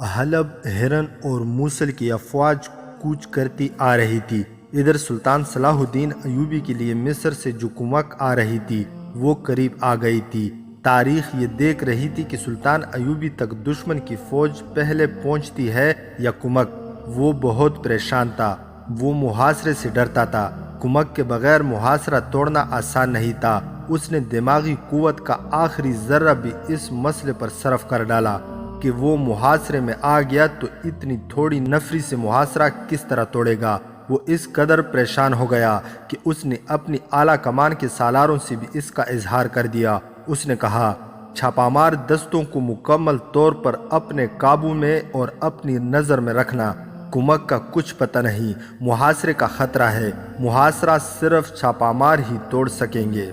حلب ہرن اور موصل کی افواج کوچ کرتی آ رہی تھی۔ ادھر سلطان صلاح الدین ایوبی کے لیے مصر سے جو کمک آ رہی تھی وہ قریب آ گئی تھی۔ تاریخ یہ دیکھ رہی تھی کہ سلطان ایوبی تک دشمن کی فوج پہلے پہنچتی ہے یا کمک۔ وہ بہت پریشان تھا، وہ محاصرے سے ڈرتا تھا۔ کمک کے بغیر محاصرہ توڑنا آسان نہیں تھا۔ اس نے دماغی قوت کا آخری ذرہ بھی اس مسئلے پر صرف کر ڈالا کہ وہ محاصرے میں آ گیا تو اتنی تھوڑی نفری سے محاصرہ کس طرح توڑے گا۔ وہ اس قدر پریشان ہو گیا کہ اس نے اپنی اعلیٰ کمان کے سالاروں سے بھی اس کا اظہار کر دیا۔ اس نے کہا، چھاپا مار دستوں کو مکمل طور پر اپنے قابو میں اور اپنی نظر میں رکھنا۔ کمک کا کچھ پتہ نہیں، محاصرے کا خطرہ ہے۔ محاصرہ صرف چھاپا مار ہی توڑ سکیں گے۔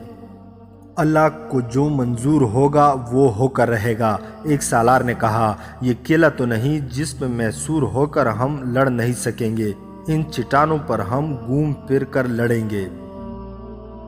اللہ کو جو منظور ہوگا وہ ہو کر رہے گا۔ ایک سالار نے کہا، یہ قلعہ تو نہیں جس میں محصور ہو کر ہم لڑ نہیں سکیں گے، ان چٹانوں پر ہم گھوم پھر کر لڑیں گے۔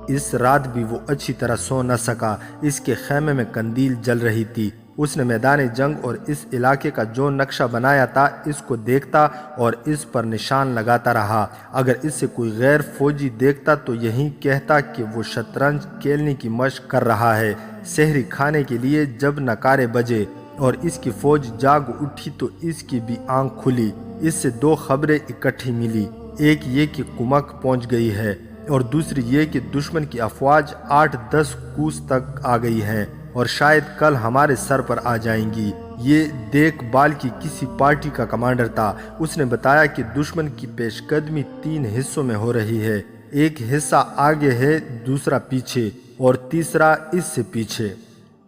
اس رات بھی وہ اچھی طرح سو نہ سکا۔ اس کے خیمے میں قندیل جل رہی تھی۔ اس نے میدان جنگ اور اس علاقے کا جو نقشہ بنایا تھا اس کو دیکھتا اور اس پر نشان لگاتا رہا۔ اگر اس سے کوئی غیر فوجی دیکھتا تو یہی کہتا کہ وہ شطرنج کھیلنے کی مشق کر رہا ہے۔ سحری کھانے کے لیے جب نعرے بجے اور اس کی فوج جاگ اٹھی تو اس کی بھی آنکھ کھلی۔ اس سے دو خبریں اکٹھی ملی، ایک یہ کہ کمک پہنچ گئی ہے اور دوسری یہ کہ دشمن کی افواج 8-10 کوس تک آ گئی ہیں اور شاید کل ہمارے سر پر آ جائیں گی۔ یہ دیکھ بال کی کسی پارٹی کا کمانڈر تھا۔ اس نے بتایا کہ دشمن کی پیش قدمی 3 حصوں میں ہو رہی ہے، ایک حصہ آگے ہے، دوسرا پیچھے اور تیسرا اس سے پیچھے۔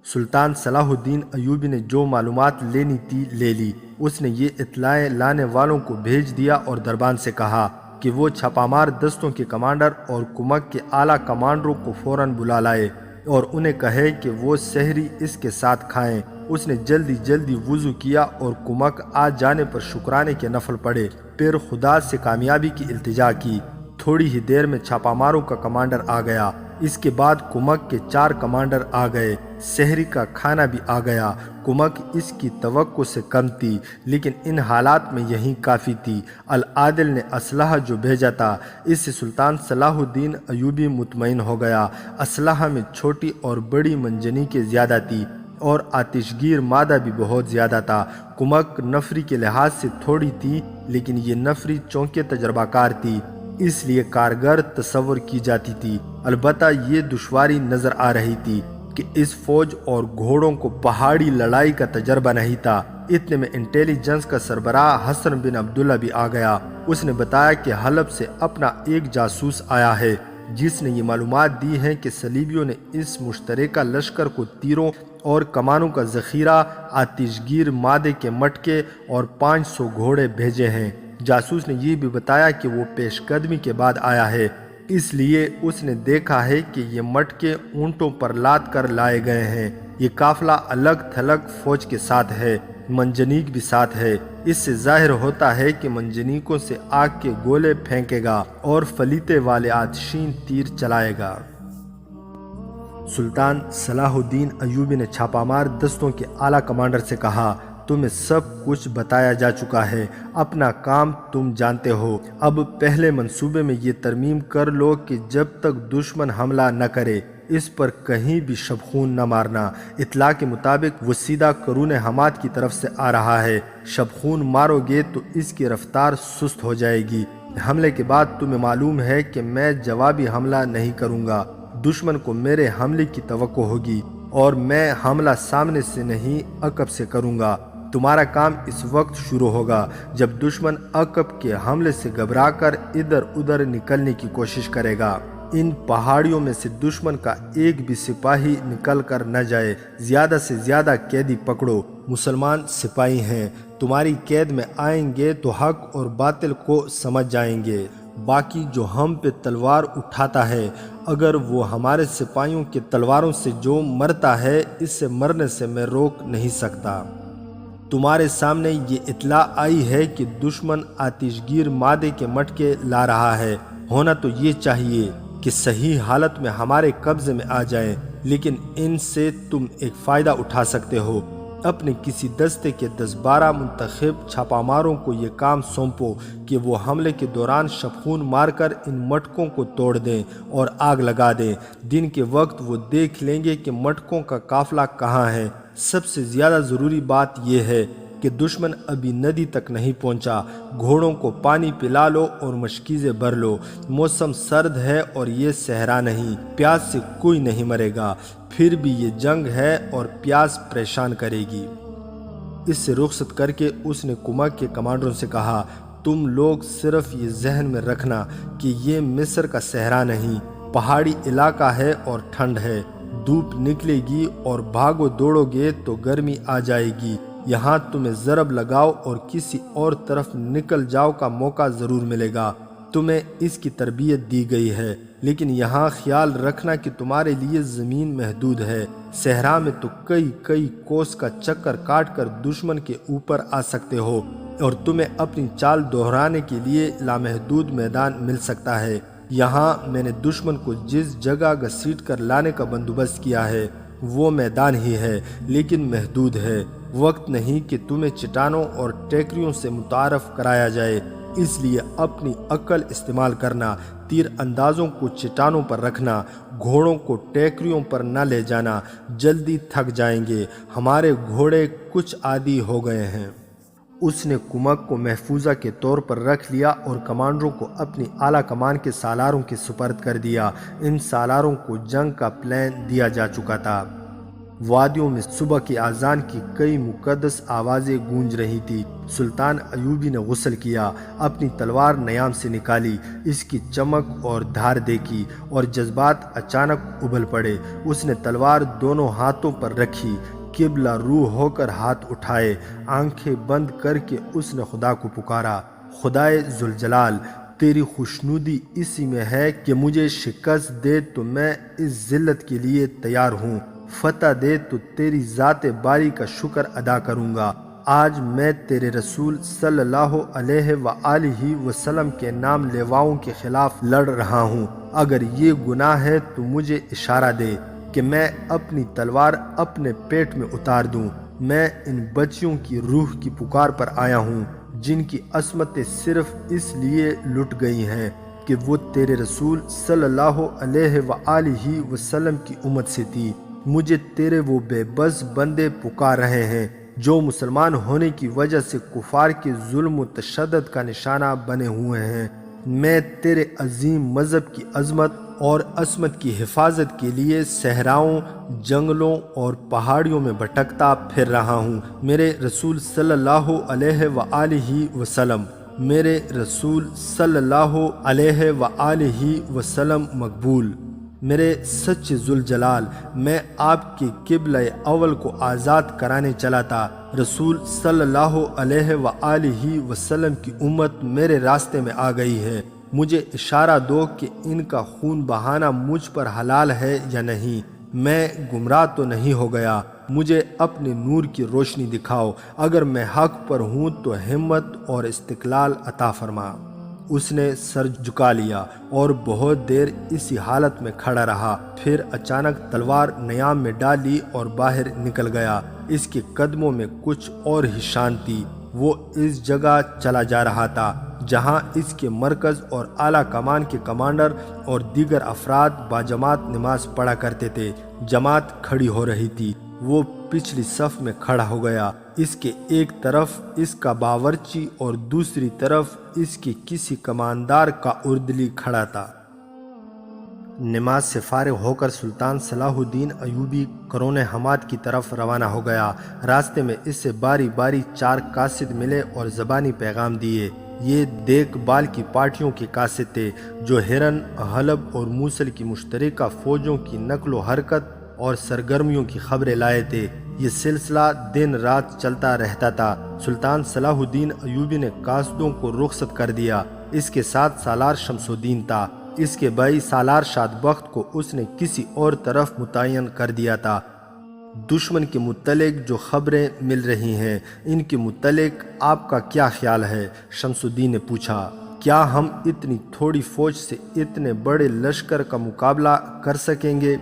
سلطان صلاح الدین ایوبی نے جو معلومات لینی تھی لے لی۔ اس نے یہ اطلاعیں لانے والوں کو بھیج دیا اور دربان سے کہا کہ وہ چھاپا مار دستوں کے کمانڈر اور کمک کے اعلیٰ کمانڈروں کو فوراً بلا لائے اور انہیں کہے کہ وہ سحری اس کے ساتھ کھائیں۔ اس نے جلدی وضو کیا اور کمک آ جانے پر شکرانے کے نفل پڑھے، پھر خدا سے کامیابی کی التجا کی۔ تھوڑی ہی دیر میں چھاپا ماروں کا کمانڈر آ گیا۔ اس کے بعد کمک کے 4 کمانڈر آ گئے۔ سحری کا کھانا بھی آ گیا۔ کمک اس کی توقع سے کم تھی لیکن ان حالات میں یہی کافی تھی۔ العادل نے اسلحہ جو بھیجا تھا اس سے سلطان صلاح الدین ایوبی مطمئن ہو گیا۔ اسلحہ میں چھوٹی اور بڑی منجنیقیں زیادہ تھی اور آتش گیر مادہ بھی بہت زیادہ تھا۔ کمک نفری کے لحاظ سے تھوڑی تھی لیکن یہ نفری چونکہ تجربہ کار تھی، اس لیے کارگر تصور کی جاتی تھی۔ البتہ یہ دشواری نظر آ رہی تھی کہ اس فوج اور گھوڑوں کو پہاڑی لڑائی کا تجربہ نہیں تھا۔ اتنے میں انٹیلیجنس کا سربراہ حسن بن عبداللہ بھی آ گیا۔ اس نے بتایا کہ حلب سے اپنا ایک جاسوس آیا ہے جس نے یہ معلومات دی ہیں کہ صلیبیوں نے اس مشترکہ لشکر کو تیروں اور کمانوں کا ذخیرہ، آتش گیر مادے کے مٹکے اور 500 گھوڑے بھیجے ہیں۔ جاسوس نے یہ بھی بتایا کہ وہ پیش قدمی کے بعد آیا ہے، اس لیے اس نے دیکھا ہے کہ یہ مٹکے اونٹوں پر لاد کر لائے گئے ہیں۔ یہ قافلہ الگ تھلگ فوج کے ساتھ ہے، منجنیق بھی ساتھ ہے۔ اس سے ظاہر ہوتا ہے کہ منجنیقوں سے آگ کے گولے پھینکے گا اور فلیتے والے آتشین تیر چلائے گا۔ سلطان صلاح الدین ایوبی نے چھاپا مار دستوں کے اعلیٰ کمانڈر سے کہا، تمہیں سب کچھ بتایا جا چکا ہے، اپنا کام تم جانتے ہو۔ اب پہلے منصوبے میں یہ ترمیم کر لو کہ جب تک دشمن حملہ نہ کرے اس پر کہیں بھی شبخون نہ مارنا۔ اطلاع کے مطابق وہ سیدھا قرون حماد کی طرف سے آ رہا ہے۔ شبخون مارو گے تو اس کی رفتار سست ہو جائے گی۔ حملے کے بعد تمہیں معلوم ہے کہ میں جوابی حملہ نہیں کروں گا، دشمن کو میرے حملے کی توقع ہوگی اور میں حملہ سامنے سے نہیں عقب سے کروں گا۔ تمہارا کام اس وقت شروع ہوگا جب دشمن عقب کے حملے سے گھبرا کر ادھر ادھر نکلنے کی کوشش کرے گا۔ ان پہاڑیوں میں سے دشمن کا ایک بھی سپاہی نکل کر نہ جائے۔ زیادہ سے زیادہ قیدی پکڑو، مسلمان سپاہی ہیں، تمہاری قید میں آئیں گے تو حق اور باطل کو سمجھ جائیں گے۔ باقی جو ہم پہ تلوار اٹھاتا ہے اگر وہ ہمارے سپاہیوں کے تلواروں سے جو مرتا ہے اس سے مرنے سے میں روک نہیں سکتا۔ تمہارے سامنے یہ اطلاع آئی ہے کہ دشمن آتش گیر مادے کے مٹکے لا رہا ہے۔ ہونا تو یہ چاہیے کہ صحیح حالت میں ہمارے قبضے میں آ جائیں، لیکن ان سے تم ایک فائدہ اٹھا سکتے ہو۔ اپنے کسی دستے کے 10-12 منتخب چھاپاماروں کو یہ کام سونپو کہ وہ حملے کے دوران شبخون مار کر ان مٹکوں کو توڑ دیں اور آگ لگا دیں۔ دن کے وقت وہ دیکھ لیں گے کہ مٹکوں کا قافلہ کہاں ہے۔ سب سے زیادہ ضروری بات یہ ہے کہ دشمن ابھی ندی تک نہیں پہنچا۔ گھوڑوں کو پانی پلا لو اور مشکیزیں بھر لو۔ موسم سرد ہے اور یہ صحرا نہیں، پیاس سے کوئی نہیں مرے گا، پھر بھی یہ جنگ ہے اور پیاس پریشان کرے گی۔ اس سے رخصت کر کے اس نے کمک کے کمانڈروں سے کہا، تم لوگ صرف یہ ذہن میں رکھنا کہ یہ مصر کا صحرا نہیں، پہاڑی علاقہ ہے اور ٹھنڈ ہے۔ دھوپ نکلے گی اور بھاگو دوڑو گے تو گرمی آ جائے گی۔ یہاں تمہیں ضرب لگاؤ اور کسی اور طرف نکل جاؤ کا موقع ضرور ملے گا۔ تمہیں اس کی تربیت دی گئی ہے، لیکن یہاں خیال رکھنا کہ تمہارے لیے زمین محدود ہے۔ صحرا میں تو کئی کوس کا چکر کاٹ کر دشمن کے اوپر آ سکتے ہو اور تمہیں اپنی چال دہرانے کے لیے لامحدود میدان مل سکتا ہے۔ یہاں میں نے دشمن کو جس جگہ گھسیٹ کر لانے کا بندوبست کیا ہے وہ میدان ہی ہے، لیکن محدود ہے۔ وقت نہیں کہ تمہیں چٹانوں اور ٹیکریوں سے متعارف کرایا جائے، اس لیے اپنی عقل استعمال کرنا، تیر اندازوں کو چٹانوں پر رکھنا، گھوڑوں کو ٹیکریوں پر نہ لے جانا، جلدی تھک جائیں گے، ہمارے گھوڑے کچھ عادی ہو گئے ہیں۔ اس نے کمک کو محفوظہ کے طور پر رکھ لیا اور کمانڈروں کو اپنی اعلیٰ کمان کے سالاروں کے سپرد کر دیا۔ ان سالاروں کو جنگ کا پلان دیا جا چکا تھا۔ وادیوں میں صبح کی اذان کی کئی مقدس آوازیں گونج رہی تھی۔ سلطان ایوبی نے غسل کیا، اپنی تلوار نیام سے نکالی، اس کی چمک اور دھار دیکھی اور جذبات اچانک ابل پڑے۔ اس نے تلوار دونوں ہاتھوں پر رکھی، قبلہ رو ہو کر ہاتھ اٹھائے، آنکھیں بند کر کے اس نے خدا کو پکارا، خدائے ذوالجلال، تیری خوشنودی اسی میں ہے کہ مجھے شکست دے تو میں اس ذلت کے لیے تیار ہوں، فتح دے تو تیری ذات باری کا شکر ادا کروں گا۔ آج میں تیرے رسول صلی اللہ علیہ وآلہ وسلم کے نام لیواؤں کے خلاف لڑ رہا ہوں۔ اگر یہ گناہ ہے تو مجھے اشارہ دے کہ میں اپنی تلوار اپنے پیٹ میں اتار دوں۔ میں ان بچیوں کی روح کی پکار پر آیا ہوں جن کی عصمتیں صرف اس لیے لٹ گئی ہیں کہ وہ تیرے رسول صلی اللہ علیہ وآلہ وسلم کی امت سے تھی۔ مجھے تیرے وہ بے بس بندے پکار رہے ہیں جو مسلمان ہونے کی وجہ سے کفار کے ظلم و تشدد کا نشانہ بنے ہوئے ہیں۔ میں تیرے عظیم مذہب کی عظمت اور عصمت کی حفاظت کے لیے صحراؤں، جنگلوں اور پہاڑیوں میں بھٹکتا پھر رہا ہوں۔ میرے رسول صلی اللہ علیہ وآلہ وسلم، میرے رسول صلی اللہ علیہ وآلہ وسلم مقبول۔ میرے سچے ذوالجلال، میں آپ کے قبلہ اول کو آزاد کرانے چلا تھا۔ رسول صلی اللہ علیہ وآلہ وسلم کی امت میرے راستے میں آ گئی ہے۔ مجھے اشارہ دو کہ ان کا خون بہانا مجھ پر حلال ہے یا نہیں۔ میں گمراہ تو نہیں ہو گیا؟ مجھے اپنے نور کی روشنی دکھاؤ۔ اگر میں حق پر ہوں تو ہمت اور استقلال عطا فرما۔ اس نے سر جھکا لیا اور بہت دیر اسی حالت میں کھڑا رہا، پھر اچانک تلوار نیام میں ڈال لی اور باہر نکل گیا۔ اس کے قدموں میں کچھ اور ہی شان تھی۔ وہ اس جگہ چلا جا رہا تھا جہاں اس کے مرکز اور اعلیٰ کمان کے کمانڈر اور دیگر افراد باجماعت نماز پڑھا کرتے تھے۔ جماعت کھڑی ہو رہی تھی۔ وہ پچھلی صف میں کھڑا ہو گیا۔ اس کے ایک طرف اس کا باورچی اور دوسری طرف اس کے کسی کماندار کا اردلی کھڑا تھا۔ نماز سے فارغ ہو کر سلطان صلاح الدین ایوبی کرون حماد کی طرف روانہ ہو گیا۔ راستے میں اس سے باری باری 4 قاصد ملے اور زبانی پیغام دیے۔ یہ دیکھ بال کی پارٹیوں کے قاصد تھے جو ہرن، حلب اور موصل کی مشترکہ فوجوں کی نقل و حرکت اور سرگرمیوں کی خبریں لائے تھے۔ یہ سلسلہ دن رات چلتا رہتا تھا۔ سلطان صلاح الدین ایوبی نے قاصدوں کو رخصت کر دیا۔ اس کے ساتھ سالار شمس الدین تھا۔ اس کے بھائی سالار شاد بخت کو اس نے کسی اور طرف متعین کر دیا تھا۔ دشمن کے متعلق جو خبریں مل رہی ہیں، ان کے متعلق آپ کا کیا خیال ہے؟ شمس الدین نے پوچھا۔ کیا ہم اتنی تھوڑی فوج سے اتنے بڑے لشکر کا مقابلہ کر سکیں گے؟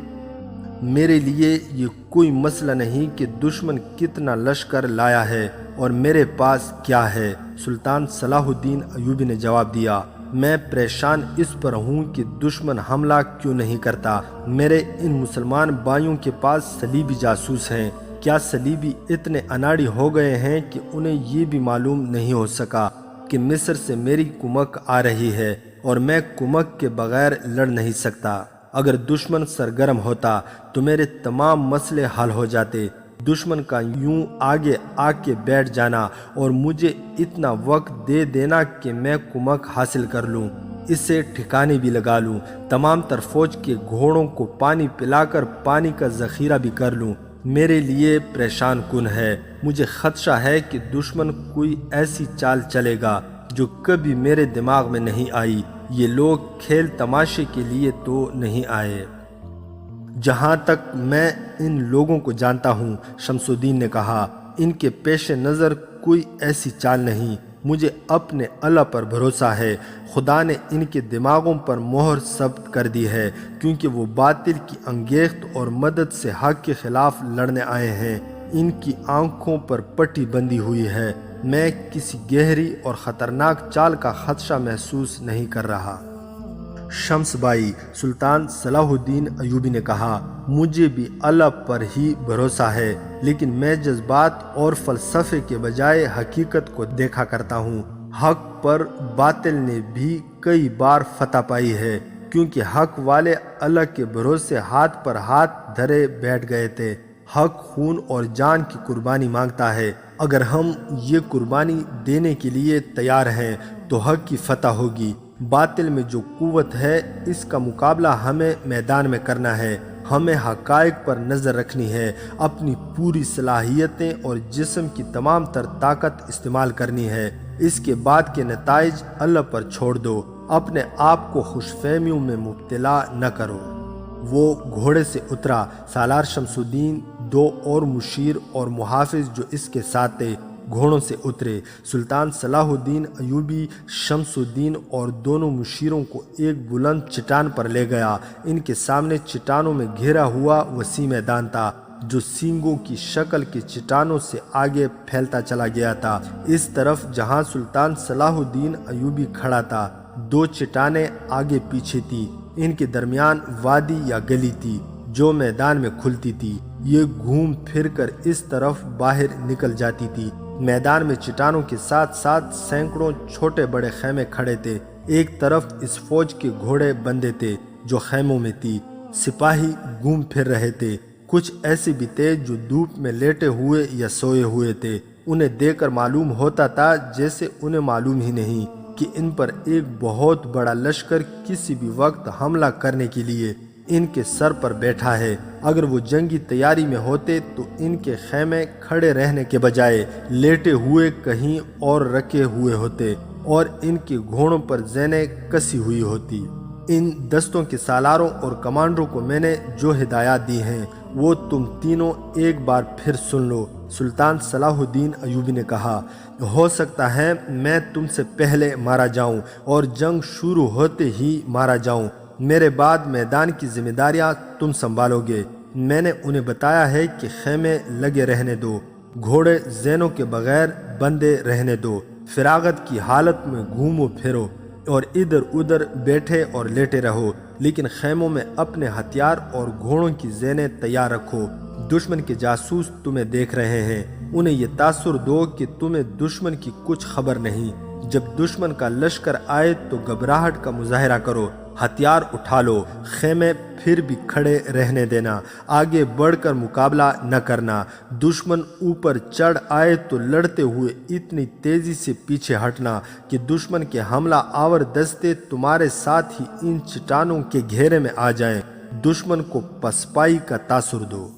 میرے لیے یہ کوئی مسئلہ نہیں کہ دشمن کتنا لشکر لایا ہے اور میرے پاس کیا ہے۔ سلطان صلاح الدین ایوبی نے جواب دیا، میں پریشان اس پر ہوں کہ دشمن حملہ کیوں نہیں کرتا۔ میرے ان مسلمان بھائیوں کے پاس صلیبی جاسوس ہیں۔ کیا صلیبی اتنے اناڑی ہو گئے ہیں کہ انہیں یہ بھی معلوم نہیں ہو سکا کہ مصر سے میری کمک آ رہی ہے اور میں کمک کے بغیر لڑ نہیں سکتا۔ اگر دشمن سرگرم ہوتا تو میرے تمام مسئلے حل ہو جاتے۔ دشمن کا یوں آگے آ کے بیٹھ جانا اور مجھے اتنا وقت دے دینا کہ میں کمک حاصل کر لوں، اسے ٹھکانے بھی لگا لوں، تمام تر فوج کے گھوڑوں کو پانی پلا کر پانی کا ذخیرہ بھی کر لوں، میرے لیے پریشان کن ہے۔ مجھے خدشہ ہے کہ دشمن کوئی ایسی چال چلے گا جو کبھی میرے دماغ میں نہیں آئی۔ یہ لوگ کھیل تماشے کے لیے تو نہیں آئے۔ جہاں تک میں ان لوگوں کو جانتا ہوں، شمس الدین نے کہا، ان کے پیش نظر کوئی ایسی چال نہیں۔ مجھے اپنے اللہ پر بھروسہ ہے، خدا نے ان کے دماغوں پر مہر ثبت کر دی ہے، کیونکہ وہ باطل کی انگیخت اور مدد سے حق کے خلاف لڑنے آئے ہیں۔ ان کی آنکھوں پر پٹی بندھی ہوئی ہے۔ میں کسی گہری اور خطرناک چال کا خدشہ محسوس نہیں کر رہا۔ شمس بھائی، سلطان صلاح الدین ایوبی نے کہا، مجھے بھی اللہ پر ہی بھروسہ ہے، لیکن میں جذبات اور فلسفے کے بجائے حقیقت کو دیکھا کرتا ہوں۔ حق پر باطل نے بھی کئی بار فتح پائی ہے، کیونکہ حق والے اللہ کے بھروسے ہاتھ پر ہاتھ دھرے بیٹھ گئے تھے۔ حق خون اور جان کی قربانی مانگتا ہے۔ اگر ہم یہ قربانی دینے کے لیے تیار ہیں تو حق کی فتح ہوگی۔ باطل میں جو قوت ہے، اس کا مقابلہ ہمیں میدان میں کرنا ہے۔ ہمیں حقائق پر نظر رکھنی ہے، اپنی پوری صلاحیتیں اور جسم کی تمام تر طاقت استعمال کرنی ہے۔ اس کے بعد کے نتائج اللہ پر چھوڑ دو، اپنے آپ کو خوش فہمیوں میں مبتلا نہ کرو۔ وہ گھوڑے سے اترا۔ سالار شمس الدین، دو اور مشیر اور محافظ جو اس کے ساتھ تھے، گھوڑوں سے اترے۔ سلطان صلاح الدین ایوبی شمس الدین اور دونوں مشیروں کو ایک بلند چٹان پر لے گیا۔ ان کے سامنے چٹانوں میں گھرا ہوا وسیع میدان تھا، جو سینگوں کی شکل کے چٹانوں سے آگے پھیلتا چلا گیا تھا۔ اس طرف جہاں سلطان صلاح الدین ایوبی کھڑا تھا، دو چٹانیں آگے پیچھے تھی۔ ان کے درمیان وادی یا گلی تھی جو میدان میں کھلتی تھی۔ یہ گھوم پھر کر اس طرف باہر نکل جاتی تھی۔ میدان میں چٹانوں کے ساتھ ساتھ سینکڑوں چھوٹے بڑے خیمے کھڑے تھے۔ ایک طرف اس فوج کے گھوڑے بندھے تھے جو خیموں میں تھی۔ سپاہی گھوم پھر رہے تھے۔ کچھ ایسے بھی تھے جو دھوپ میں لیٹے ہوئے یا سوئے ہوئے تھے۔ انہیں دیکھ کر معلوم ہوتا تھا جیسے انہیں معلوم ہی نہیں کہ ان پر ایک بہت بڑا لشکر کسی بھی وقت حملہ کرنے کے لیے ان کے سر پر بیٹھا ہے۔ اگر وہ جنگی تیاری میں ہوتے تو ان کے خیمے کھڑے رہنے کے بجائے لیٹے ہوئے کہیں اور رکھے ہوئے ہوتے اور ان کے گھوڑوں پر زینیں کسی ہوئی ہوتی۔ ان دستوں کے سالاروں اور کمانڈروں کو میں نے جو ہدایات دی ہیں وہ تم تینوں ایک بار پھر سن لو۔ سلطان صلاح الدین ایوبی نے کہا، ہو سکتا ہے میں تم سے پہلے مارا جاؤں اور جنگ شروع ہوتے ہی مارا جاؤں۔ میرے بعد میدان کی ذمہ داریاں تم سنبھالو گے۔ میں نے انہیں بتایا ہے کہ خیمے لگے رہنے دو، گھوڑے زینوں کے بغیر بندے رہنے دو، فراغت کی حالت میں گھومو پھرو اور ادھر ادھر بیٹھے اور لیٹے رہو، لیکن خیموں میں اپنے ہتھیار اور گھوڑوں کی زینیں تیار رکھو۔ دشمن کے جاسوس تمہیں دیکھ رہے ہیں، انہیں یہ تاثر دو کہ تمہیں دشمن کی کچھ خبر نہیں۔ جب دشمن کا لشکر آئے تو گھبراہٹ کا مظاہرہ کرو، ہتھیار اٹھا لو، خیمے پھر بھی کھڑے رہنے دینا، آگے بڑھ کر مقابلہ نہ کرنا۔ دشمن اوپر چڑھ آئے تو لڑتے ہوئے اتنی تیزی سے پیچھے ہٹنا کہ دشمن کے حملہ آور دستے تمہارے ساتھ ہی ان چٹانوں کے گھیرے میں آ جائیں۔ دشمن کو پسپائی کا تاثر دو۔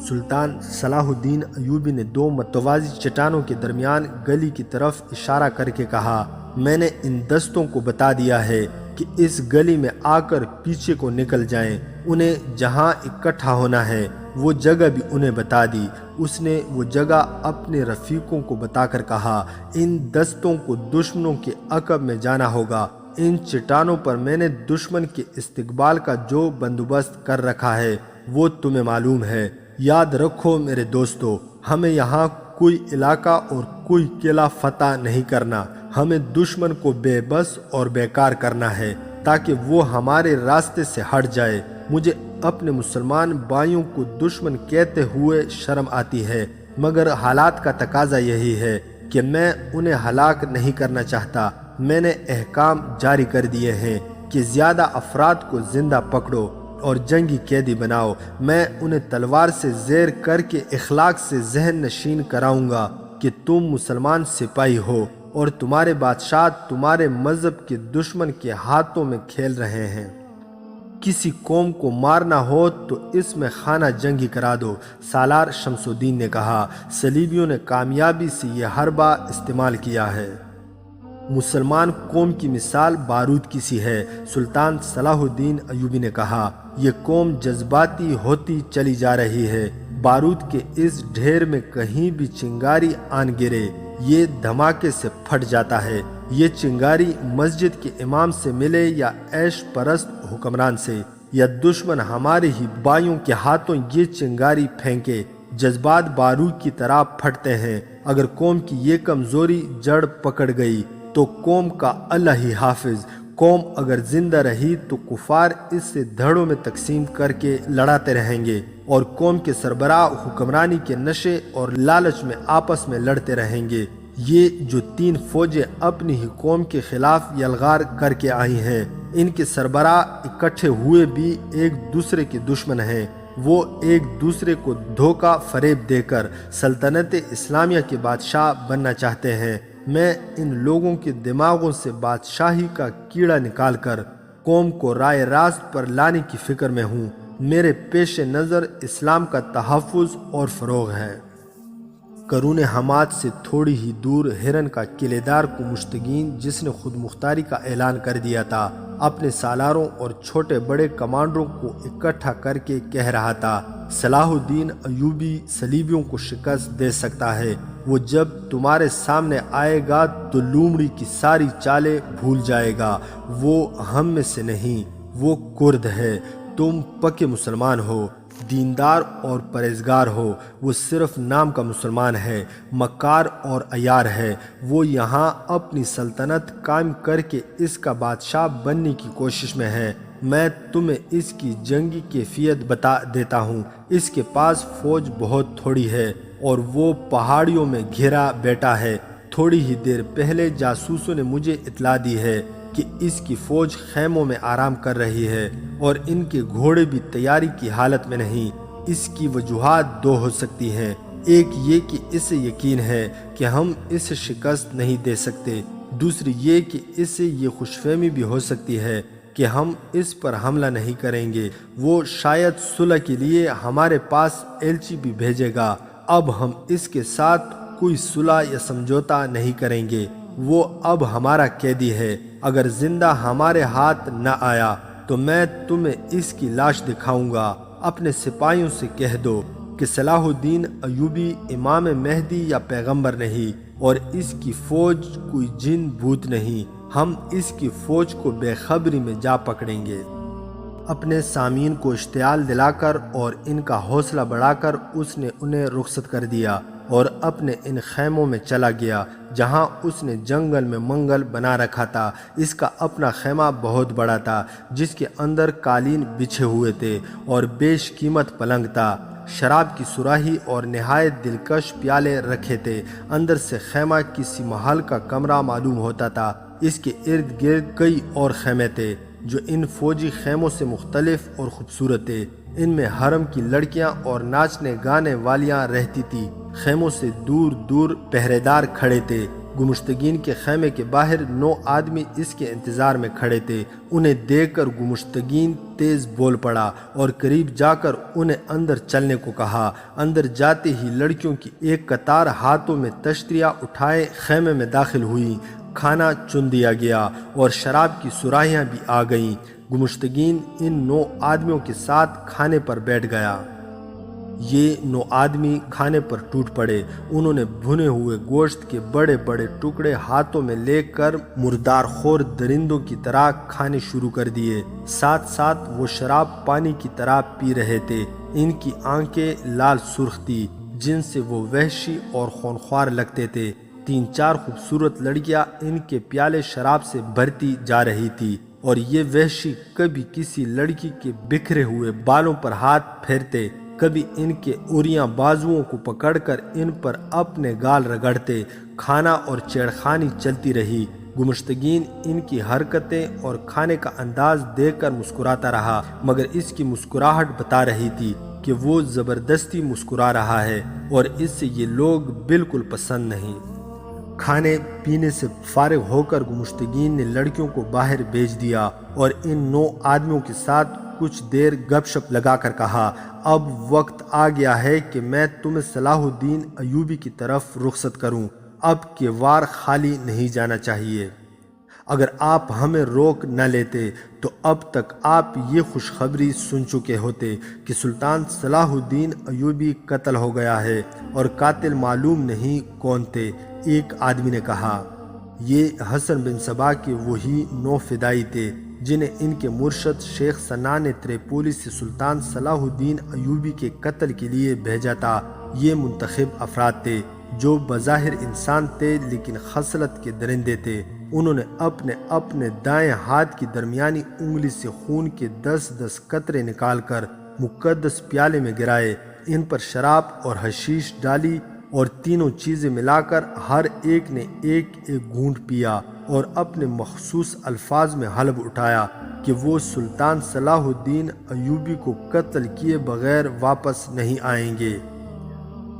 سلطان صلاح الدین ایوبی نے دو متوازی چٹانوں کے درمیان گلی کی طرف اشارہ کر کے کہا، میں نے ان دستوں کو بتا دیا ہے کہ اس گلی میں آ کر پیچھے کو نکل جائیں۔ انہیں جہاں اکٹھا ہونا ہے وہ جگہ بھی انہیں بتا دی۔ اس نے وہ جگہ اپنے رفیقوں کو بتا کر کہا، ان دستوں کو دشمنوں کے عقب میں جانا ہوگا۔ ان چٹانوں پر میں نے دشمن کے استقبال کا جو بندوبست کر رکھا ہے وہ تمہیں معلوم ہے۔ یاد رکھو میرے دوستو، ہمیں یہاں کوئی علاقہ اور کوئی قلعہ فتح نہیں کرنا، ہمیں دشمن کو بے بس اور بیکار کرنا ہے تاکہ وہ ہمارے راستے سے ہٹ جائے۔ مجھے اپنے مسلمان بھائیوں کو دشمن کہتے ہوئے شرم آتی ہے، مگر حالات کا تقاضا یہی ہے کہ میں انہیں ہلاک نہیں کرنا چاہتا۔ میں نے احکام جاری کر دیے ہیں کہ زیادہ افراد کو زندہ پکڑو اور جنگی قیدی بناؤ۔ میں انہیں تلوار سے زیر کر کے اخلاق سے ذہن نشین کراؤں گا کہ تم مسلمان سپاہی ہو اور تمہارے بادشاہ تمہارے مذہب کے دشمن کے ہاتھوں میں کھیل رہے ہیں۔ کسی قوم کو مارنا ہو تو اس میں خانہ جنگی کرا دو، سالار شمس الدین نے کہا۔ صلیبیوں نے کامیابی سے یہ حربہ استعمال کیا ہے۔ مسلمان قوم کی مثال بارود کی سی ہے، سلطان صلاح الدین ایوبی نے کہا۔ یہ قوم جذباتی ہوتی چلی جا رہی ہے۔ بارود کے اس ڈھیر میں کہیں بھی چنگاری آن گرے، یہ دھماکے سے پھٹ جاتا ہے۔ یہ چنگاری مسجد کے امام سے ملے یا عیش پرست حکمران سے، یا دشمن ہمارے ہی بھائیوں کے ہاتھوں یہ چنگاری پھینکے، جذبات بارود کی طرح پھٹتے ہیں۔ اگر قوم کی یہ کمزوری جڑ پکڑ گئی تو قوم کا اللہ ہی حافظ۔ قوم اگر زندہ رہی تو کفار اس سے دھڑوں میں تقسیم کر کے لڑاتے رہیں گے، اور قوم کے سربراہ حکمرانی کے نشے اور لالچ میں آپس میں لڑتے رہیں گے۔ یہ جو تین فوجیں اپنی ہی قوم کے خلاف یلغار کر کے آئی ہیں، ان کے سربراہ اکٹھے ہوئے بھی ایک دوسرے کے دشمن ہیں۔ وہ ایک دوسرے کو دھوکہ فریب دے کر سلطنت اسلامیہ کے بادشاہ بننا چاہتے ہیں۔ میں ان لوگوں کے دماغوں سے بادشاہی کا کیڑا نکال کر قوم کو رائے راست پر لانے کی فکر میں ہوں۔ میرے پیش نظر اسلام کا تحفظ اور فروغ ہے۔ قرون حماد سے تھوڑی ہی دور ہرن کا قلعے دار کو مشتگین، جس نے خود مختاری کا اعلان کر دیا تھا، اپنے سالاروں اور چھوٹے بڑے کمانڈروں کو اکٹھا کر کے کہہ رہا تھا، صلاح الدین ایوبی صلیبیوں کو شکست دے سکتا ہے۔ وہ جب تمہارے سامنے آئے گا تو لومڑی کی ساری چالیں بھول جائے گا۔ وہ ہم میں سے نہیں، وہ کرد ہے۔ تم پکے مسلمان ہو، دیندار اور پرہیزگار ہو۔ وہ صرف نام کا مسلمان ہے، مکار اور عیار ہے۔ وہ یہاں اپنی سلطنت قائم کر کے اس کا بادشاہ بننے کی کوشش میں ہے۔ میں تمہیں اس کی جنگی کیفیت بتا دیتا ہوں۔ اس کے پاس فوج بہت تھوڑی ہے اور وہ پہاڑیوں میں گھرا بیٹھا ہے۔ تھوڑی ہی دیر پہلے جاسوسوں نے مجھے اطلاع دی ہے کہ اس کی فوج خیموں میں آرام کر رہی ہے اور ان کے گھوڑے بھی تیاری کی حالت میں نہیں۔ اس کی وجوہات دو ہو سکتی ہیں، ایک یہ کہ اسے یقین ہے کہ ہم اسے شکست نہیں دے سکتے، دوسری یہ کہ اسے یہ خوش فہمی بھی ہو سکتی ہے کہ ہم اس پر حملہ نہیں کریں گے۔ وہ شاید صلح کے لیے ہمارے پاس ایلچی بھی بھیجے گا۔ اب ہم اس کے ساتھ کوئی صلح یا سمجھوتا نہیں کریں گے۔ وہ اب ہمارا قیدی ہے۔ اگر زندہ ہمارے ہاتھ نہ آیا تو میں تمہیں اس کی لاش دکھاؤں گا۔ اپنے سپاہیوں سے کہہ دو کہ صلاح الدین ایوبی امام مہدی یا پیغمبر نہیں، اور اس کی فوج کوئی جن بھوت نہیں۔ ہم اس کی فوج کو بے خبری میں جا پکڑیں گے۔ اپنے سامعین کو اشتعال دلا کر اور ان کا حوصلہ بڑھا کر اس نے انہیں رخصت کر دیا اور اپنے ان خیموں میں چلا گیا جہاں اس نے جنگل میں منگل بنا رکھا تھا۔ اس کا اپنا خیمہ بہت بڑا تھا، جس کے اندر قالین بچھے ہوئے تھے اور بیش قیمت پلنگ تھا۔ شراب کی سراہی اور نہایت دلکش پیالے رکھے تھے۔ اندر سے خیمہ کسی محل کا کمرہ معلوم ہوتا تھا۔ اس کے ارد گرد کئی اور خیمے تھے جو ان فوجی خیموں سے مختلف اور خوبصورت تھے۔ ان میں حرم کی لڑکیاں اور ناچنے گانے والیاں رہتی تھیں۔ خیموں سے دور دور پہرے دار کھڑے تھے۔ گمشتگین کے خیمے کے باہر 9 آدمی اس کے انتظار میں کھڑے تھے۔ انہیں دیکھ کر گمشتگین تیز بول پڑا اور قریب جا کر انہیں اندر چلنے کو کہا۔ اندر جاتے ہی لڑکیوں کی ایک قطار ہاتھوں میں تشتریاں اٹھائے خیمے میں داخل ہوئی۔ کھانا چن دیا گیا اور شراب کی سراہیاں بھی آ گئیں۔ گمشتگین ان 9 آدمیوں کے ساتھ کھانے پر بیٹھ گیا۔ یہ 9 آدمی کھانے پر ٹوٹ پڑے۔ انہوں نے بھنے ہوئے گوشت کے بڑے بڑے ٹکڑے ہاتھوں میں لے کر مردار خور درندوں کی طرح کھانے شروع کر دیے۔ ساتھ ساتھ وہ شراب پانی کی طرح پی رہے تھے۔ ان کی آنکھیں لال سرخ تھی جن سے وہ وحشی اور خونخوار لگتے تھے۔ 3-4 خوبصورت لڑکیاں ان کے پیالے شراب سے بھرتی جا رہی تھی اور یہ وحشی کبھی کسی لڑکی کے بکھرے ہوئے بالوں پر ہاتھ پھیرتے، کبھی ان کے اوریاں بازوؤں کو پکڑ کر ان پر اپنے گال رگڑتے۔ کھانا اور چھیڑخانی چلتی رہی۔ گمشتگین ان کی حرکتیں اور کھانے کا انداز دیکھ کر مسکراتا رہا، مگر اس کی مسکراہٹ بتا رہی تھی کہ وہ زبردستی مسکرا رہا ہے اور اس سے یہ لوگ بالکل پسند نہیں۔ کھانے پینے سے فارغ ہو کر گمشتگین نے لڑکیوں کو باہر بھیج دیا اور ان 9 آدمیوں کے ساتھ کچھ دیر گپ شپ لگا کر کہا، اب وقت آ گیا ہے کہ میں تمہیں صلاح الدین ایوبی کی طرف رخصت کروں۔ اب کے وار خالی نہیں جانا چاہیے۔ اگر آپ ہمیں روک نہ لیتے تو اب تک آپ یہ خوشخبری سن چکے ہوتے کہ سلطان صلاح الدین ایوبی قتل ہو گیا ہے اور قاتل معلوم نہیں کون تھے۔ ایک آدمی نے کہا، یہ حسن بن صبا کے وہی 9 فدائی تھے جنہیں ان کے مرشد شیخ سنان نے تریپولی سے سلطان صلاح الدین ایوبی کے قتل کے لیے بھیجا تھا۔ یہ منتخب افراد تھے جو بظاہر انسان تھے لیکن خصلت کے درندے تھے۔ انہوں نے اپنے دائیں ہاتھ کی درمیانی انگلی سے خون کے 10 قطرے نکال کر مقدس پیالے میں گرائے، ان پر شراب اور حشیش ڈالی اور تینوں چیزیں ملا کر ہر ایک نے ایک گھونٹ پیا اور اپنے مخصوص الفاظ میں حلف اٹھایا کہ وہ سلطان صلاح الدین ایوبی کو قتل کیے بغیر واپس نہیں آئیں گے۔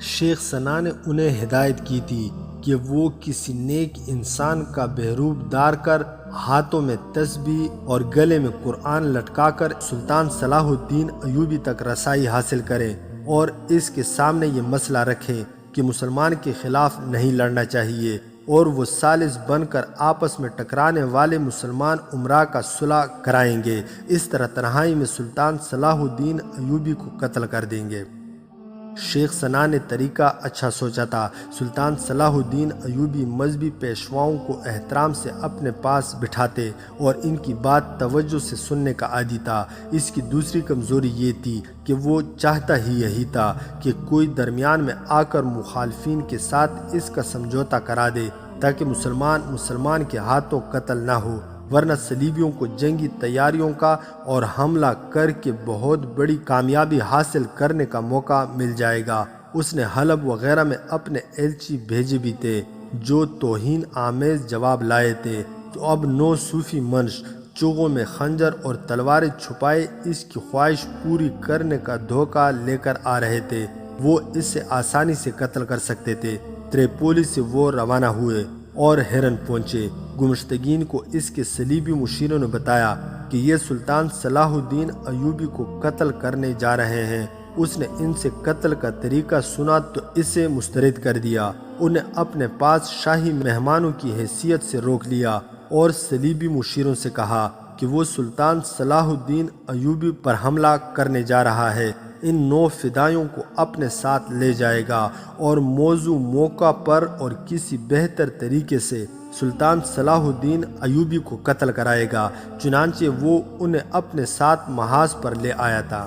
شیخ سنا نے انہیں ہدایت کی تھی کہ وہ کسی نیک انسان کا بہروپ دار کر ہاتھوں میں تسبیح اور گلے میں قرآن لٹکا کر سلطان صلاح الدین ایوبی تک رسائی حاصل کریں اور اس کے سامنے یہ مسئلہ رکھیں کہ مسلمان کے خلاف نہیں لڑنا چاہیے اور وہ ثالث بن کر آپس میں ٹکرانے والے مسلمان امراء کا صلح کرائیں گے۔ اس طرح تنہائی میں سلطان صلاح الدین ایوبی کو قتل کر دیں گے۔ شیخ سنا نے طریقہ اچھا سوچا تھا۔ سلطان صلاح الدین ایوبی مذہبی پیشواؤں کو احترام سے اپنے پاس بٹھاتے اور ان کی بات توجہ سے سننے کا عادی تھا۔ اس کی دوسری کمزوری یہ تھی کہ وہ چاہتا ہی یہی تھا کہ کوئی درمیان میں آ کر مخالفین کے ساتھ اس کا سمجھوتا کرا دے تاکہ مسلمان کے ہاتھوں قتل نہ ہو، ورنہ صلیبیوں کو جنگی تیاریوں کا اور حملہ کر کے بہت بڑی کامیابی حاصل کرنے کا موقع مل جائے گا۔ اس نے حلب وغیرہ میں اپنے ایلچی بھیجے بھی تھے جو توہین آمیز جواب لائے تھے، تو اب 9 صوفی منش چوغوں میں خنجر اور تلواریں چھپائے اس کی خواہش پوری کرنے کا دھوکہ لے کر آ رہے تھے۔ وہ اس سے آسانی سے قتل کر سکتے تھے۔ تریپولی سے وہ روانہ ہوئے اور ہرن پہنچے۔ گمشتگین کو اس کے صلیبی مشیروں نے بتایا کہ یہ سلطان صلاح الدین ایوبی کو قتل کرنے جا رہے ہیں۔ اس نے ان سے قتل کا طریقہ سنا تو اسے مسترد کر دیا۔ انہیں اپنے پاس شاہی مہمانوں کی حیثیت سے روک لیا اور صلیبی مشیروں سے کہا کہ وہ سلطان صلاح الدین ایوبی پر حملہ کرنے جا رہا ہے، ان 9 فدائیوں کو اپنے ساتھ لے جائے گا اور موضوع موقع پر اور کسی بہتر طریقے سے سلطان صلاح الدین ایوبی کو قتل کرائے گا۔ چنانچہ وہ انہیں اپنے ساتھ محاذ پر لے آیا تھا۔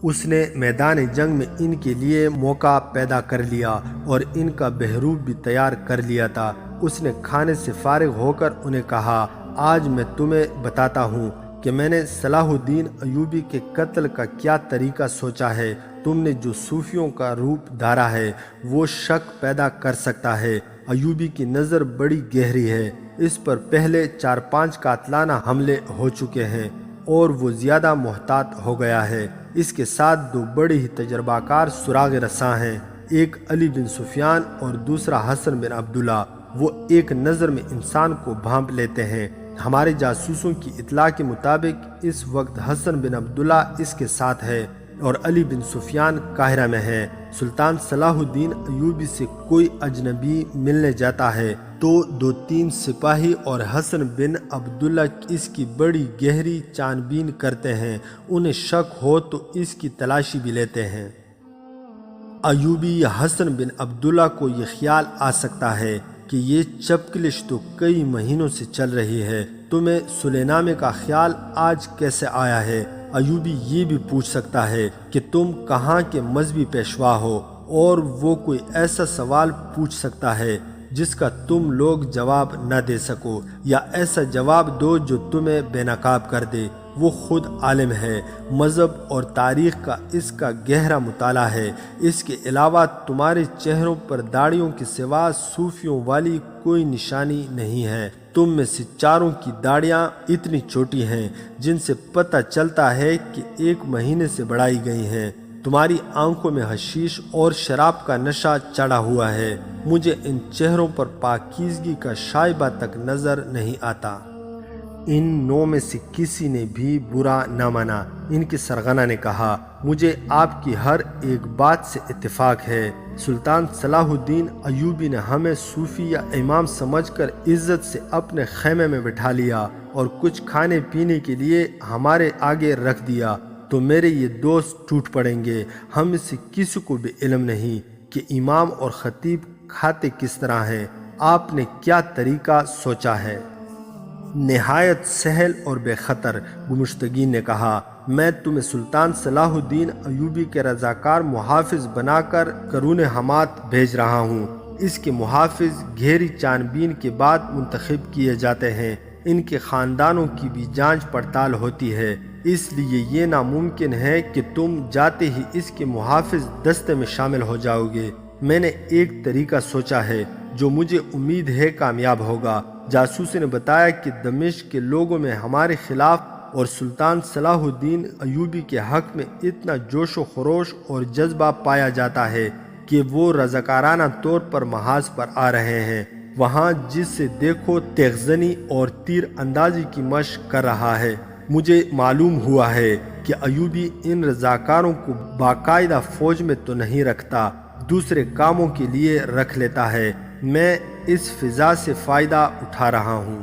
اس نے میدان جنگ میں ان کے لیے موقع پیدا کر لیا اور ان کا بہروپ بھی تیار کر لیا تھا۔ اس نے کھانے سے فارغ ہو کر انہیں کہا، آج میں تمہیں بتاتا ہوں کہ میں نے صلاح الدین ایوبی کے قتل کا کیا طریقہ سوچا ہے۔ تم نے جو صوفیوں کا روپ دھارا ہے وہ شک پیدا کر سکتا ہے۔ ایوبی کی نظر بڑی گہری ہے، اس پر پہلے 4-5 قاتلانہ حملے ہو چکے ہیں اور وہ زیادہ محتاط ہو گیا ہے۔ اس کے ساتھ 2 بڑے ہی تجربہ کار سراغ رساں ہیں، ایک علی بن سفیان اور دوسرا حسن بن عبداللہ۔ وہ ایک نظر میں انسان کو بھانپ لیتے ہیں۔ ہمارے جاسوسوں کی اطلاع کے مطابق اس وقت حسن بن عبداللہ اس کے ساتھ ہے اور علی بن سفیان قاہرہ میں ہے۔ سلطان صلاح الدین ایوبی سے کوئی اجنبی ملنے جاتا ہے تو 2-3 سپاہی اور حسن بن عبداللہ اس کی بڑی گہری چھان بین کرتے ہیں، انہیں شک ہو تو اس کی تلاشی بھی لیتے ہیں۔ ایوبی یا حسن بن عبداللہ کو یہ خیال آ سکتا ہے کہ یہ چپکلش تو کئی مہینوں سے چل رہی ہے، تمہیں صلح نامے کا خیال آج کیسے آیا ہے؟ ایوبی یہ بھی پوچھ سکتا ہے کہ تم کہاں کے مذہبی پیشوا ہو، اور وہ کوئی ایسا سوال پوچھ سکتا ہے جس کا تم لوگ جواب نہ دے سکو، یا ایسا جواب دو جو تمہیں بے نقاب کر دے۔ وہ خود عالم ہے، مذہب اور تاریخ کا اس کا گہرا مطالعہ ہے۔ اس کے علاوہ تمہارے چہروں پر داڑھیوں کے سوا صوفیوں والی کوئی نشانی نہیں ہے۔ تم میں سے چاروں کی داڑیاں اتنی چھوٹی ہیں جن سے پتہ چلتا ہے کہ 1 مہینے سے بڑھائی گئی ہیں۔ تمہاری آنکھوں میں حشیش اور شراب کا نشہ چڑھا ہوا ہے۔ مجھے ان چہروں پر پاکیزگی کا شائبہ تک نظر نہیں آتا۔ ان 9 میں سے کسی نے بھی برا نہ مانا۔ ان کے سرغنہ نے کہا، مجھے آپ کی ہر ایک بات سے اتفاق ہے۔ سلطان صلاح الدین ایوبی نے ہمیں صوفی یا امام سمجھ کر عزت سے اپنے خیمے میں بٹھا لیا اور کچھ کھانے پینے کے لیے ہمارے آگے رکھ دیا تو میرے یہ دوست ٹوٹ پڑیں گے۔ ہم میں سے کسی کو بھی علم نہیں کہ امام اور خطیب کھاتے کس طرح ہیں۔ آپ نے کیا طریقہ سوچا ہے؟ نہایت سہل اور بے خطر، گمشتگین نے کہا، میں تمہیں سلطان صلاح الدین ایوبی کے رضاکار محافظ بنا کر قرون حمات بھیج رہا ہوں۔ اس کے محافظ گہری چھان بین کے بعد منتخب کیے جاتے ہیں۔ ان کے خاندانوں کی بھی جانچ پڑتال ہوتی ہے، اس لیے یہ ناممکن ہے کہ تم جاتے ہی اس کے محافظ دستے میں شامل ہو جاؤ گے۔ میں نے ایک طریقہ سوچا ہے جو مجھے امید ہے کامیاب ہوگا۔ جاسوس نے بتایا کہ دمشق کے لوگوں میں ہمارے خلاف اور سلطان صلاح الدین ایوبی کے حق میں اتنا جوش و خروش اور جذبہ پایا جاتا ہے کہ وہ رضاکارانہ طور پر محاذ پر آ رہے ہیں۔ وہاں جس سے دیکھو تیغ زنی اور تیر اندازی کی مشق کر رہا ہے۔ مجھے معلوم ہوا ہے کہ ایوبی ان رضاکاروں کو باقاعدہ فوج میں تو نہیں رکھتا، دوسرے کاموں کے لیے رکھ لیتا ہے۔ میں اس فضا سے فائدہ اٹھا رہا ہوں۔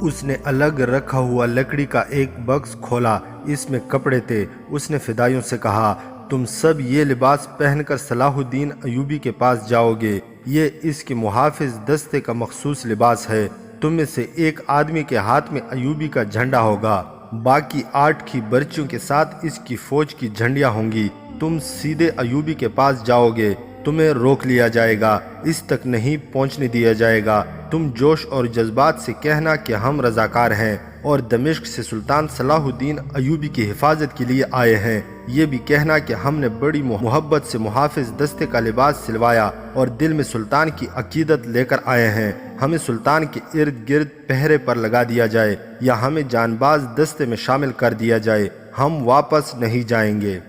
اس نے الگ رکھا ہوا لکڑی کا ایک بکس کھولا، اس میں کپڑے تھے۔ اس نے فدائیوں سے کہا، تم سب یہ لباس پہن کر صلاح الدین ایوبی کے پاس جاؤ گے۔ یہ اس کے محافظ دستے کا مخصوص لباس ہے۔ تم میں سے ایک آدمی کے ہاتھ میں ایوبی کا جھنڈا ہوگا، باقی 8 کی برچیوں کے ساتھ اس کی فوج کی جھنڈیاں ہوں گی۔ تم سیدھے ایوبی کے پاس جاؤ گے، تمہیں روک لیا جائے گا، اس تک نہیں پہنچنے دیا جائے گا۔ تم جوش اور جذبات سے کہنا کہ ہم رضاکار ہیں اور دمشق سے سلطان صلاح الدین ایوبی کی حفاظت کے لیے آئے ہیں۔ یہ بھی کہنا کہ ہم نے بڑی محبت سے محافظ دستے کا لباس سلوایا اور دل میں سلطان کی عقیدت لے کر آئے ہیں۔ ہمیں سلطان کے ارد گرد پہرے پر لگا دیا جائے یا ہمیں جانباز دستے میں شامل کر دیا جائے، ہم واپس نہیں جائیں گے۔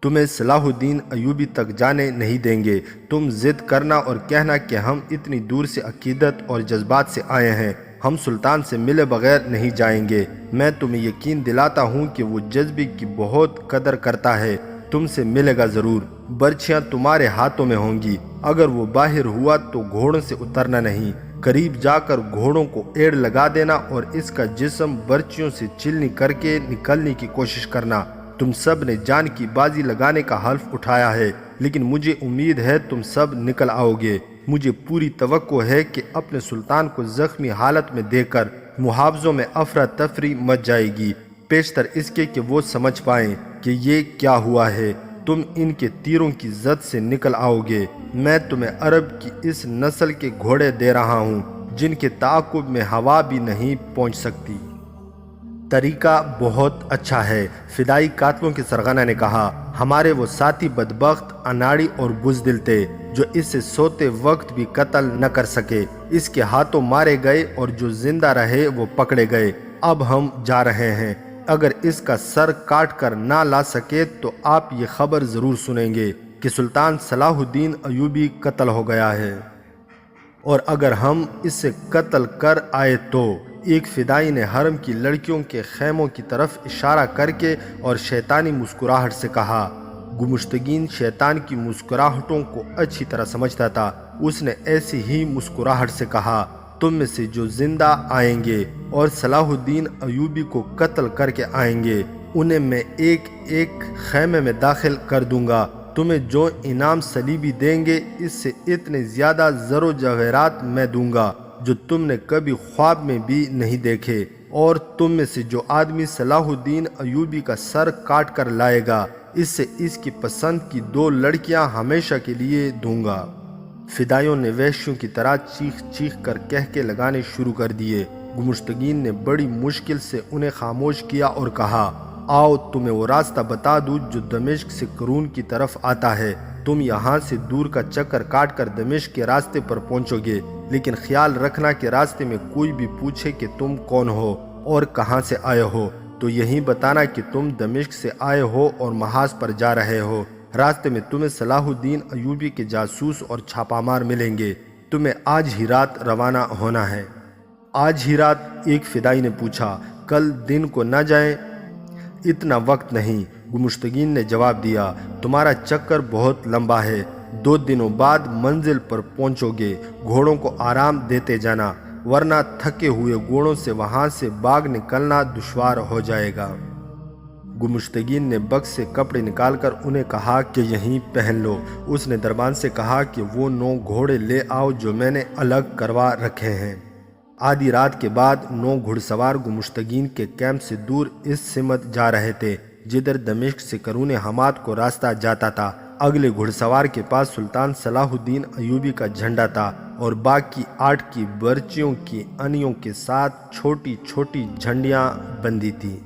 تمہیں صلاح الدین ایوبی تک جانے نہیں دیں گے۔ تم ضد کرنا اور کہنا کہ ہم اتنی دور سے عقیدت اور جذبات سے آئے ہیں، ہم سلطان سے ملے بغیر نہیں جائیں گے۔ میں تمہیں یقین دلاتا ہوں کہ وہ جذبے کی بہت قدر کرتا ہے، تم سے ملے گا ضرور۔ برچیاں تمہارے ہاتھوں میں ہوں گی، اگر وہ باہر ہوا تو گھوڑوں سے اترنا نہیں، قریب جا کر گھوڑوں کو ایڑ لگا دینا اور اس کا جسم برچیوں سے چلنی کر کے نکلنے کی کوشش کرنا۔ تم سب نے جان کی بازی لگانے کا حلف اٹھایا ہے، لیکن مجھے امید ہے تم سب نکل آؤ گے۔ مجھے پوری توقع ہے کہ اپنے سلطان کو زخمی حالت میں دے کر محافظوں میں افراتفری مچ جائے گی، پیشتر اس کے کہ وہ سمجھ پائیں کہ یہ کیا ہوا ہے۔ تم ان کے تیروں کی زد سے نکل آؤ گے۔ میں تمہیں عرب کی اس نسل کے گھوڑے دے رہا ہوں جن کے تعاقب میں ہوا بھی نہیں پہنچ سکتی۔ طریقہ بہت اچھا ہے، فدائی قاتلوں کے سرغنہ نے کہا۔ ہمارے وہ ساتھی بدبخت، اناڑی اور بزدل تھے جو اس سے سوتے وقت بھی قتل نہ کر سکے۔ اس کے ہاتھوں مارے گئے اور جو زندہ رہے وہ پکڑے گئے۔ اب ہم جا رہے ہیں، اگر اس کا سر کاٹ کر نہ لا سکے تو آپ یہ خبر ضرور سنیں گے کہ سلطان صلاح الدین ایوبی قتل ہو گیا ہے، اور اگر ہم اس سے قتل کر آئے تو۔ ایک فدائی نے حرم کی لڑکیوں کے خیموں کی طرف اشارہ کر کے اور شیطانی مسکراہٹ سے کہا۔ گمشتگین شیطان کی مسکراہٹوں کو اچھی طرح سمجھتا تھا۔ اس نے ایسی ہی مسکراہٹ سے کہا، تم میں سے جو زندہ آئیں گے اور صلاح الدین ایوبی کو قتل کر کے آئیں گے، انہیں میں ایک ایک خیمے میں داخل کر دوں گا تمہیں جو انعام صلیبی دیں گے اس سے اتنے زیادہ زر و جواہرات میں دوں گا جو تم نے کبھی خواب میں بھی نہیں دیکھے، اور تم میں سے جو آدمی صلاح الدین ایوبی کا سر کاٹ کر لائے گا اس سے اس کی پسند کی 2 لڑکیاں ہمیشہ کے لیے دوں گا۔ فدائیوں نے وحشیوں کی طرح چیخ چیخ کر کہکے لگانے شروع کر دیے۔ گمشتگین نے بڑی مشکل سے انہیں خاموش کیا اور کہا، آؤ تمہیں وہ راستہ بتا دوں جو دمشق سے قرون کی طرف آتا ہے۔ تم یہاں سے دور کا چکر کاٹ کر دمشق کے راستے پر پہنچو گے، لیکن خیال رکھنا کہ راستے میں کوئی بھی پوچھے کہ تم کون ہو اور کہاں سے آئے ہو تو یہی بتانا کہ تم دمشق سے آئے ہو اور محاذ پر جا رہے ہو۔ راستے میں تمہیں صلاح الدین ایوبی کے جاسوس اور چھاپا مار ملیں گے۔ تمہیں آج ہی رات روانہ ہونا ہے۔ آج ہی رات؟ ایک فدائی نے پوچھا، کل دن کو نہ جائیں؟ اتنا وقت نہیں، گمشتگین نے جواب دیا، تمہارا چکر بہت لمبا ہے، 2 دنوں بعد منزل پر پہنچو گے۔ گھوڑوں کو آرام دیتے جانا، ورنہ تھکے ہوئے گھوڑوں سے وہاں سے باغ نکلنا دشوار ہو جائے گا۔ گمشتگین نے بکس سے کپڑے نکال کر انہیں کہا کہ یہیں پہن لو۔ اس نے دربان سے کہا کہ وہ 9 گھوڑے لے آؤ جو میں نے الگ کروا رکھے ہیں۔ آدھی رات کے بعد 9 گھڑ سوار گمشتگین کے کیمپ سے دور اس سمت جا رہے تھے جدھر دمشق سے قرون حماد کو راستہ جاتا تھا۔ اگلے گھڑ سوار کے پاس سلطان صلاح الدین ایوبی کا جھنڈا تھا اور باقی 8 کی برچیوں کی انیوں کے ساتھ چھوٹی چھوٹی جھنڈیاں بندھی تھیں۔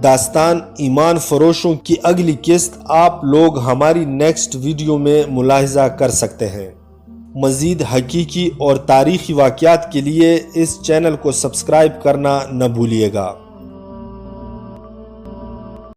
داستان ایمان فروشوں کی اگلی قسط آپ لوگ ہماری نیکسٹ ویڈیو میں ملاحظہ کر سکتے ہیں۔ مزید حقیقی اور تاریخی واقعات کے لیے اس چینل کو سبسکرائب کرنا نہ بھولیے گا۔